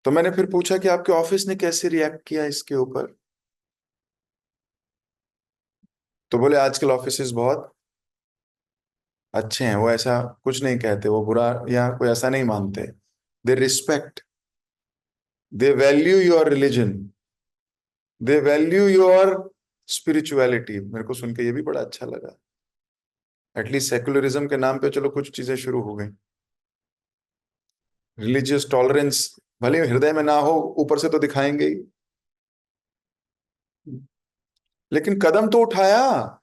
तो मैंने फिर पूछा कि आपके ऑफिस ने कैसे रिएक्ट किया इसके ऊपर? तो बोले आजकल ऑफिसेज बहुत अच्छे हैं, वो ऐसा कुछ नहीं कहते, वो बुरा या कोई ऐसा नहीं मानते। They respect, they value your religion, they value your spirituality. मेरे को सुन के ये भी बड़ा अच्छा लगा। एटलीस्ट सेकुलरिज्म के नाम पे चलो कुछ चीजें शुरू हो गई। रिलीजियस टॉलरेंस भले हृदय में ना हो, ऊपर से तो दिखाएंगे ही। लेकिन कदम तो उठाया,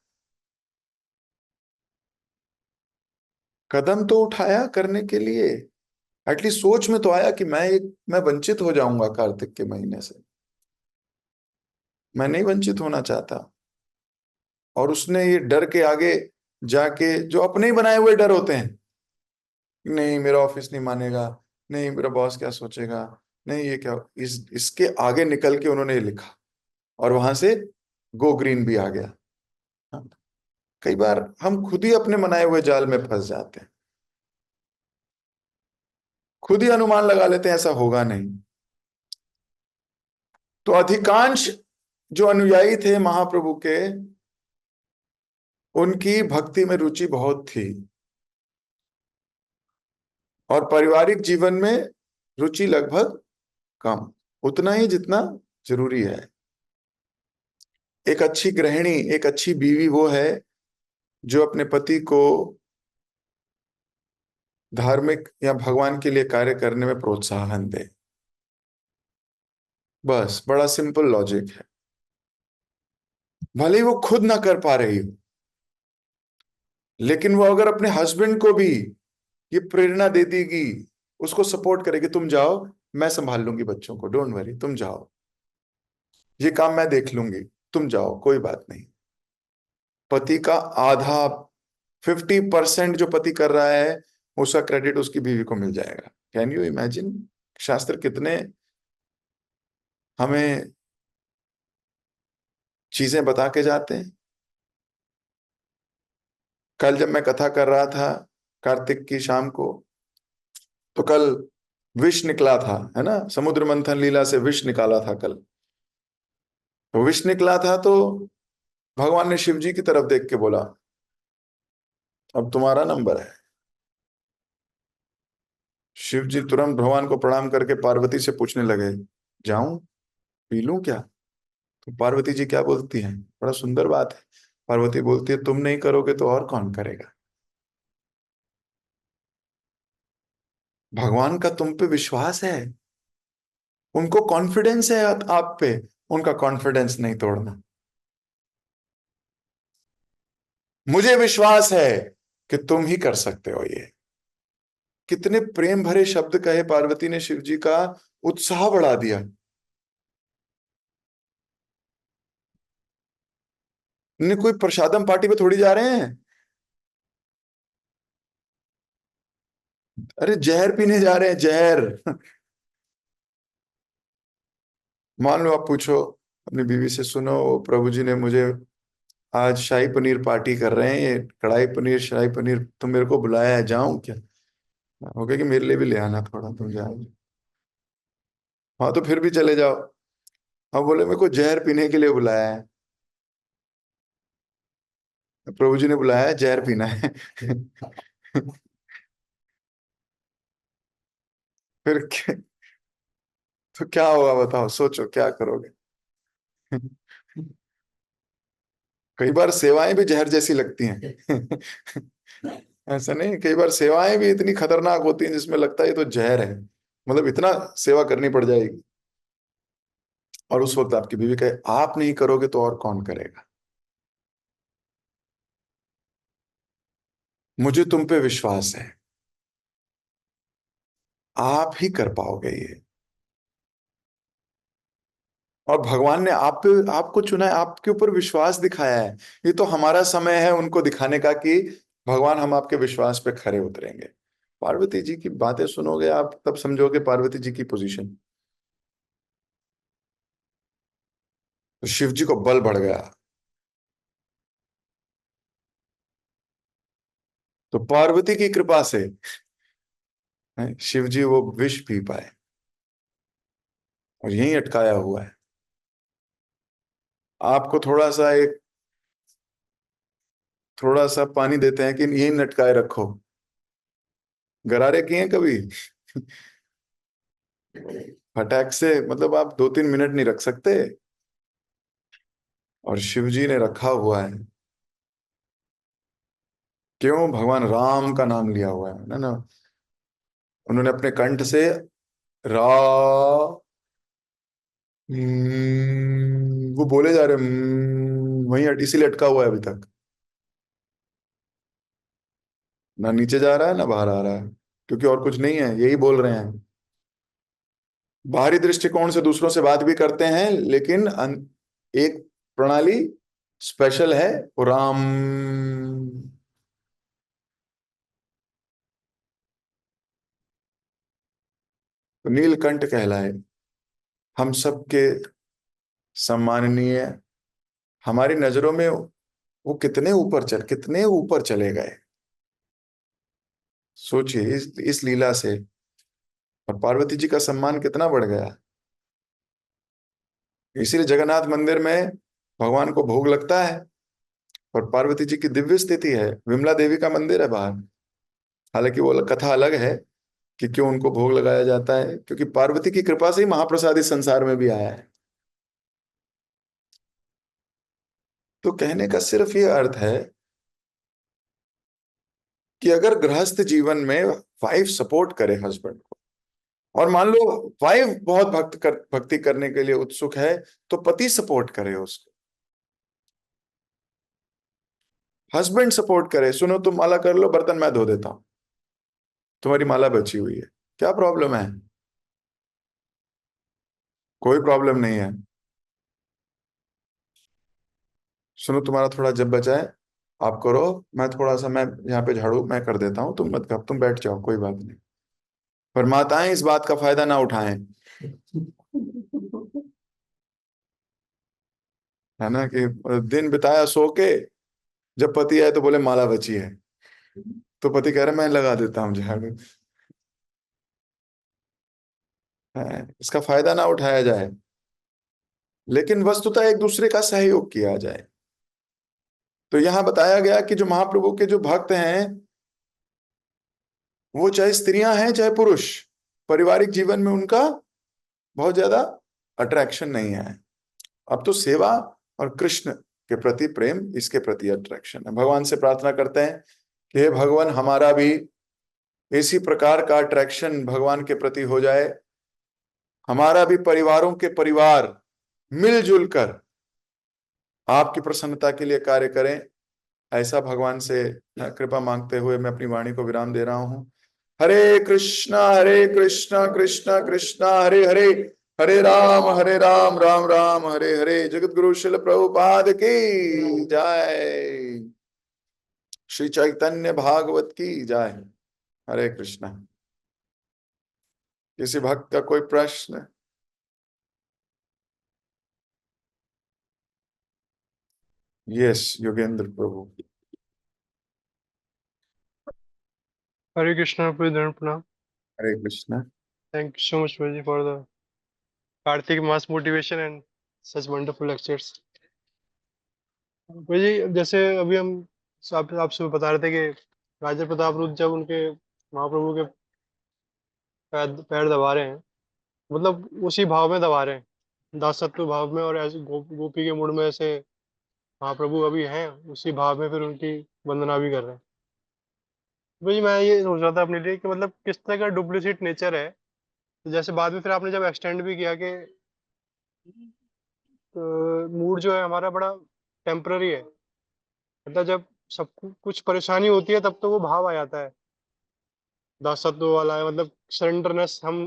कदम तो उठाया करने के लिए। एटलीस्ट सोच में तो आया कि मैं वंचित हो जाऊंगा कार्तिक के महीने से। मैं नहीं वंचित होना चाहता। और उसने ये डर के आगे जाके, जो अपने ही बनाए हुए डर होते हैं, नहीं मेरा ऑफिस नहीं मानेगा, नहीं मेरा बॉस क्या सोचेगा, नहीं ये क्या, इसके आगे निकल के उन्होंने ये लिखा, और वहां से गो ग्रीन भी आ गया। हाँ, कई बार हम खुद ही अपने बनाए हुए जाल में फंस जाते हैं, खुद ही अनुमान लगा लेते हैं ऐसा होगा नहीं। तो अधिकांश जो अनुयायी थे महाप्रभु के, उनकी भक्ति में रुचि बहुत थी, और पारिवारिक जीवन में रुचि लगभग कम, उतना ही जितना जरूरी है। एक अच्छी गृहिणी, एक अच्छी बीवी वो है जो अपने पति को धार्मिक या भगवान के लिए कार्य करने में प्रोत्साहन दे। बस, बड़ा सिंपल लॉजिक है। भले ही वो खुद ना कर पा रही हो, लेकिन वो अगर अपने हस्बैंड को भी ये प्रेरणा दे देगी, उसको सपोर्ट करेगी, तुम जाओ, मैं संभाल लूंगी बच्चों को, डोंट वरी, तुम जाओ, ये काम मैं देख लूंगी, तुम जाओ, कोई बात नहीं। पति का आधा, 50% जो पति कर रहा है, उसका क्रेडिट उसकी बीवी को मिल जाएगा। Can you imagine? शास्त्र कितने हमें चीजें बता के जाते हैं। कल जब मैं कथा कर रहा था कार्तिक की शाम को, तो कल विष निकला था, है ना, समुद्र मंथन लीला से विष निकाला था कल। तो विष निकला था, तो भगवान ने शिव जी की तरफ देख के बोला अब तुम्हारा नंबर है। शिव जी तुरंत भगवान को प्रणाम करके पार्वती से पूछने लगे, जाऊं, पी लूं क्या? तो पार्वती जी क्या बोलती हैं, बड़ा सुंदर बात है। पार्वती बोलती है तुम नहीं करोगे तो और कौन करेगा? भगवान का तुम पे विश्वास है, उनको कॉन्फिडेंस है आप पे, उनका कॉन्फिडेंस नहीं तोड़ना। मुझे विश्वास है कि तुम ही कर सकते हो ये। कितने प्रेम भरे शब्द कहे पार्वती ने शिव जी का, उत्साह बढ़ा दिया। नहीं, कोई प्रसादम पार्टी पे थोड़ी जा रहे हैं। अरे जहर पीने जा रहे हैं, जहर। मान लो आप पूछो अपनी बीवी से, सुनो प्रभु जी ने मुझे आज शाही पनीर पार्टी कर रहे हैं, ये कढ़ाई पनीर शाही पनीर, तुम मेरे को बुलाया है, जाऊं क्या? हो गया कि मेरे लिए भी ले आना थोड़ा, तुम जाओ। हाँ तो फिर भी चले जाओ। अब बोले मेरे को जहर पीने के लिए बुलाया है। प्रभु जी ने बुलाया है, जहर पीना है। फिर तो क्या होगा बताओ, सोचो क्या करोगे। कई बार सेवाएं भी जहर जैसी लगती हैं। ऐसा नहीं, कई बार सेवाएं भी इतनी खतरनाक होती हैं जिसमें लगता है ये तो जहर है, मतलब इतना सेवा करनी पड़ जाएगी। और उस वक्त आपकी बीवी कहे आप नहीं करोगे तो और कौन करेगा, मुझे तुम पे विश्वास है, आप ही कर पाओगे ये। और भगवान ने आप पे, आपको चुना है, आपके ऊपर विश्वास दिखाया है। ये तो हमारा समय है उनको दिखाने का कि भगवान हम आपके विश्वास पे खरे उतरेंगे। पार्वती जी की बातें सुनोगे आप तब समझोगे पार्वती जी की पोजीशन। तो शिव जी को बल बढ़ गया। तो पार्वती की कृपा से शिव जी वो विष पी पाए और यहीं अटकाया हुआ है। आपको थोड़ा सा पानी देते हैं कि यहीं लटकाए रखो, गरारे किए हैं कभी। फटाक से, मतलब आप 2-3 मिनट नहीं रख सकते। और शिव जी ने रखा हुआ है। क्यों, भगवान राम का नाम लिया हुआ है ना। उन्होंने अपने कंठ से रा वो बोले जा रहे वहीं इसीलिए अटका हुआ है अभी तक। ना नीचे जा रहा है ना बाहर आ रहा है, क्योंकि और कुछ नहीं है, यही बोल रहे हैं। बाहरी दृष्टिकोण से दूसरों से बात भी करते हैं, लेकिन एक प्रणाली स्पेशल है, वो राम। तो नीलकंठ कहलाए, हम सबके सम्माननीय। हमारी नजरों में वो कितने ऊपर चले गए। सोचिए इस लीला से। और पार्वती जी का सम्मान कितना बढ़ गया। इसीलिए जगन्नाथ मंदिर में भगवान को भोग लगता है। और पार्वती जी की दिव्य स्थिति है, विमला देवी का मंदिर है बाहर। हालांकि वो कथा अलग है कि क्यों उनको भोग लगाया जाता है, क्योंकि पार्वती की कृपा से ही महाप्रसाद इस संसार में भी आया है। तो कहने का सिर्फ ये अर्थ है कि अगर गृहस्थ जीवन में वाइफ सपोर्ट करे हस्बैंड को, और मान लो वाइफ बहुत भक्ति करने के लिए उत्सुक है, तो पति सपोर्ट करे उसको। हस्बैंड सपोर्ट करे, सुनो तुम माला कर लो, बर्तन मैं धो देता हूं, तुम्हारी माला बची हुई है, क्या प्रॉब्लम है। कोई प्रॉब्लम नहीं है। सुनो तुम्हारा थोड़ा जब बचा है, आप करो, मैं यहाँ पे झाड़ू मैं कर देता हूँ, तुम मत कर, तुम बैठ जाओ, कोई बात नहीं। पर माताएं इस बात का फायदा ना उठाएं। है ना कि दिन बिताया सो के, जब पति आए तो बोले माला बची है, तो पति कह रहे मैं लगा देता हूँ झाड़ू। इसका फायदा ना उठाया जाए, लेकिन वस्तुतः एक दूसरे का सहयोग किया जाए। तो यहां बताया गया कि जो महाप्रभु के जो भक्त हैं, वो चाहे स्त्रियां हैं चाहे पुरुष, पारिवारिक जीवन में उनका बहुत ज्यादा अट्रैक्शन नहीं है। अब तो सेवा और कृष्ण के प्रति प्रेम, इसके प्रति अट्रैक्शन है। भगवान से प्रार्थना करते हैं कि हे भगवान, हमारा भी इसी प्रकार का अट्रैक्शन भगवान के प्रति हो जाए, हमारा भी परिवारों के परिवार मिलजुल कर आपकी प्रसन्नता के लिए कार्य करें। ऐसा भगवान से कृपा मांगते हुए मैं अपनी वाणी को विराम दे रहा हूं। हरे कृष्णा कृष्णा कृष्णा हरे हरे, हरे राम राम राम हरे हरे। जगत गुरु शिल प्रभुपाद की जय। श्री चैतन्य भागवत की जय। हरे कृष्णा। किसी भक्त का कोई प्रश्न। Yes Yogendra Prabhu. Hare Krishna, Pradhan Pranam. Hare Krishna. Thank you so much, Prabhuji, for the Karthik mass motivation and such wonderful lectures. Prabhuji, जैसे अभी हम आप सुबह बता रहे थे कि राजा प्रताप रुद्र जब उनके महाप्रभु के पैर पैर दबा रहे हैं, मतलब उसी भाव में दबा रहे हैं, दासत्व भाव में, और ऐसे गोपी के मूड में ऐसे महाप्रभु अभी हैं उसी भाव में, फिर उनकी वंदना भी कर रहे हैं। भाई मैं ये सोच रहा था अपने लिए कि मतलब किस तरह का डुप्लीसिट नेचर है। तो जैसे बाद में फिर आपने जब एक्सटेंड भी किया कि मूड जो है हमारा बड़ा टेम्पररी है, मतलब जब सब कुछ परेशानी होती है तब तो वो भाव आ जाता है, दासत्व वाला है, मतलब सरेंडरनेस, हम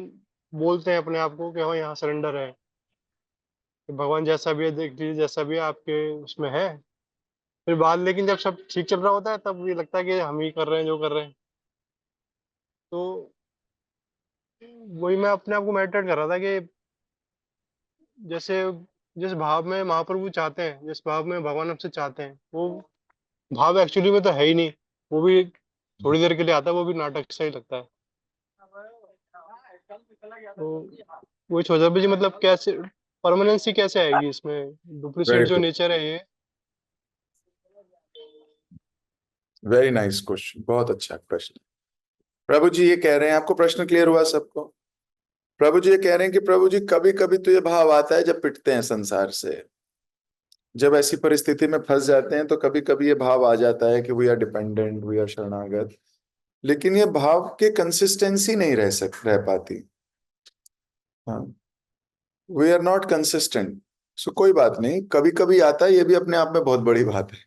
बोलते हैं अपने आप को कि हाँ यहाँ सरेंडर है, कि भगवान जैसा भी है देख लीजिए, जैसा भी है आपके उसमें है। फिर बाद, लेकिन जब सब ठीक चल रहा होता है तब ये लगता है कि हम ही कर रहे हैं जो कर रहे हैं। तो वही मैं अपने आप को मेडिटेट कर रहा था कि जैसे जिस भाव में महाप्रभु चाहते हैं, जिस भाव में भगवान हमसे चाहते हैं, वो भाव एक्चुअली में तो है ही नहीं। वो भी थोड़ी देर के लिए आता है, वो भी नाटक सा ही लगता है। तो वही सोचा भी जी, मतलब कैसे परमानेंसी कैसे आएगी इसमें, डुप्लीसेट वेरी जो गुड, नेचर है ये। वेरी नाइस क्वेश्चन, बहुत अच्छा प्रश्न। प्रभु जी ये कह रहे हैं, आपको प्रश्न क्लियर हुआ सबको? प्रभु जी ये कह रहे हैं कि प्रभु जी कभी कभी तो ये भाव आता है जब पिटते हैं संसार से, जब ऐसी परिस्थिति में फंस जाते हैं तो कभी कभी ये भाव आ जाता है कि we are dependent, we are शरणागत। लेकिन ये भाव के कंसिस्टेंसी नहीं रह पाती। हाँ, वी आर नॉट कंसिस्टेंट। सो कोई बात नहीं, कभी कभी आता है, ये भी अपने आप में बहुत बड़ी बात है।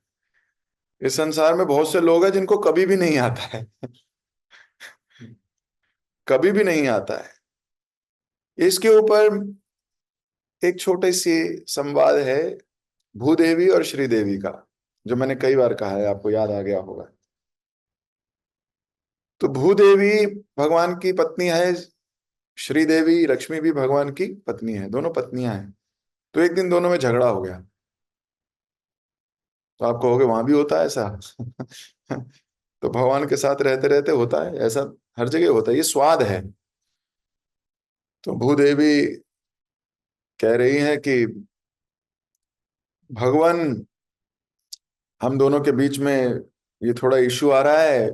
इस संसार में बहुत से लोग हैं जिनको कभी भी नहीं आता है। कभी भी नहीं आता है। इसके ऊपर एक छोटी सी संवाद है भूदेवी और श्रीदेवी का, जो मैंने कई बार कहा है, आपको याद आ गया होगा। तो भूदेवी भगवान की पत्नी है, श्रीदेवी लक्ष्मी भी भगवान की पत्नी है, दोनों पत्नियां हैं। तो एक दिन दोनों में झगड़ा हो गया। तो आप कहोगे वहां भी होता है ऐसा? तो भगवान के साथ रहते रहते होता है ऐसा, हर जगह होता है, ये स्वाद है। तो भूदेवी कह रही है कि भगवान, हम दोनों के बीच में ये थोड़ा इश्यू आ रहा है,